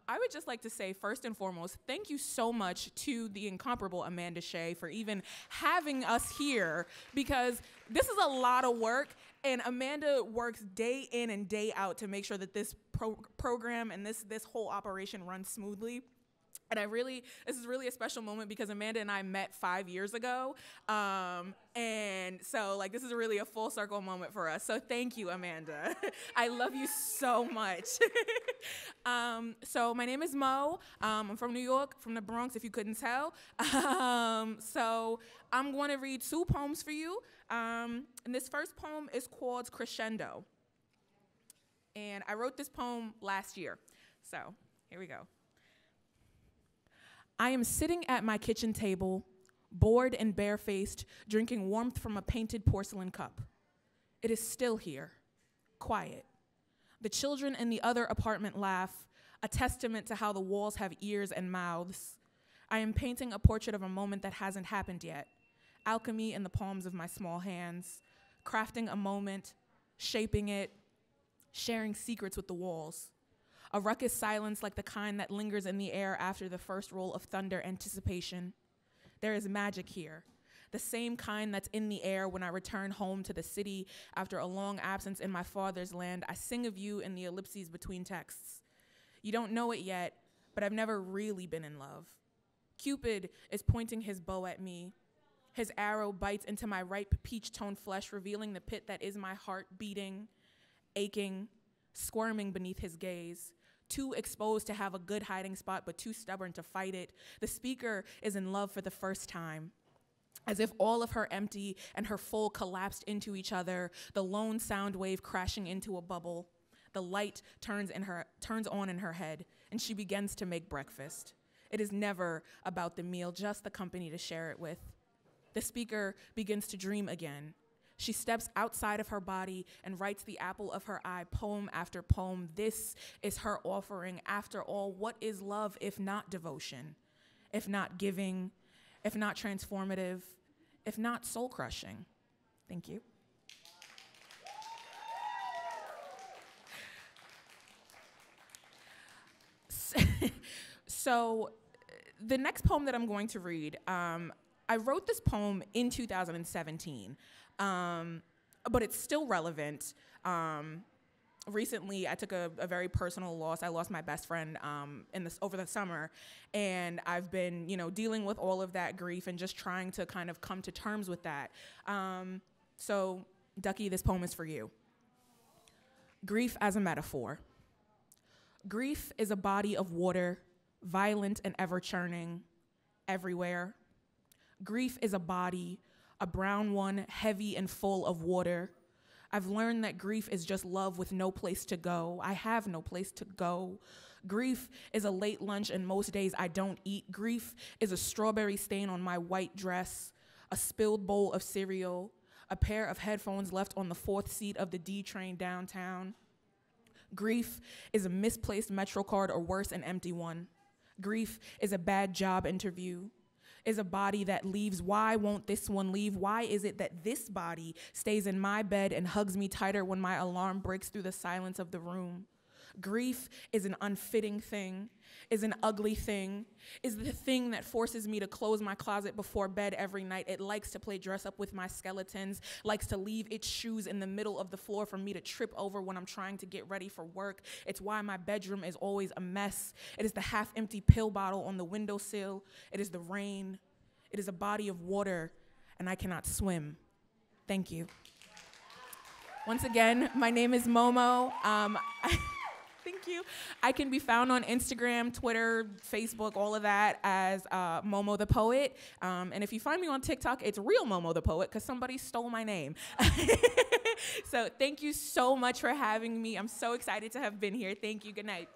I would just like to say, first and foremost, thank you so much to the incomparable Amanda Shea for even having us here, because this is a lot of work, and Amanda works day in and day out to make sure that this program and this whole operation runs smoothly. And this is really a special moment because Amanda and I met 5 years ago. And so like, this is really a full circle moment for us. So thank you, Amanda. I love you so much. So my name is Mo. I'm from New York, from the Bronx, if you couldn't tell. So I'm going to read 2 poems for you. And this first poem is called Crescendo. And I wrote this poem last year. So here we go. I am sitting at my kitchen table, bored and barefaced, drinking warmth from a painted porcelain cup. It is still here, quiet. The children in the other apartment laugh, a testament to how the walls have ears and mouths. I am painting a portrait of a moment that hasn't happened yet, alchemy in the palms of my small hands, crafting a moment, shaping it, sharing secrets with the walls. A ruckus silence like the kind that lingers in the air after the first roll of thunder anticipation. There is magic here, the same kind that's in the air when I return home to the city after a long absence in my father's land. I sing of you in the ellipses between texts. You don't know it yet, but I've never really been in love. Cupid is pointing his bow at me. His arrow bites into my ripe peach-toned flesh, revealing the pit that is my heart beating, aching, squirming beneath his gaze. Too exposed to have a good hiding spot, but too stubborn to fight it. The speaker is in love for the first time. As if all of her empty and her full collapsed into each other, the lone sound wave crashing into a bubble. The light turns on in her head, and she begins to make breakfast. It is never about the meal, just the company to share it with. The speaker begins to dream again. She steps outside of her body and writes the apple of her eye, poem after poem. This is her offering. After all, what is love if not devotion, if not giving, if not transformative, if not soul-crushing? Thank you. So the next poem that I'm going to read, I wrote this poem in 2017. But it's still relevant. Recently, I took a very personal loss. I lost my best friend over the summer, and I've been, dealing with all of that grief and just trying to kind of come to terms with that. So, Ducky, this poem is for you. Grief as a metaphor. Grief is a body of water, violent and ever-churning, everywhere. Grief is a body, a brown one, heavy and full of water. I've learned that grief is just love with no place to go. I have no place to go. Grief is a late lunch, and most days I don't eat. Grief is a strawberry stain on my white dress, a spilled bowl of cereal, a pair of headphones left on the 4th seat of the D train downtown. Grief is a misplaced Metro card, or worse, an empty one. Grief is a bad job interview. Is a body that leaves. Why won't this one leave? Why is it that this body stays in my bed and hugs me tighter when my alarm breaks through the silence of the room? Grief is an unfitting thing, is an ugly thing, is the thing that forces me to close my closet before bed every night. It likes to play dress up with my skeletons, likes to leave its shoes in the middle of the floor for me to trip over when I'm trying to get ready for work. It's why my bedroom is always a mess. It is the half-empty pill bottle on the windowsill. It is the rain. It is a body of water, and I cannot swim. Thank you. Once again, my name is Momo. Thank you. I can be found on Instagram, Twitter, Facebook, all of that as Momo the Poet. And if you find me on TikTok, it's real Momo the Poet because somebody stole my name. So thank you so much for having me. I'm so excited to have been here. Thank you. Good night.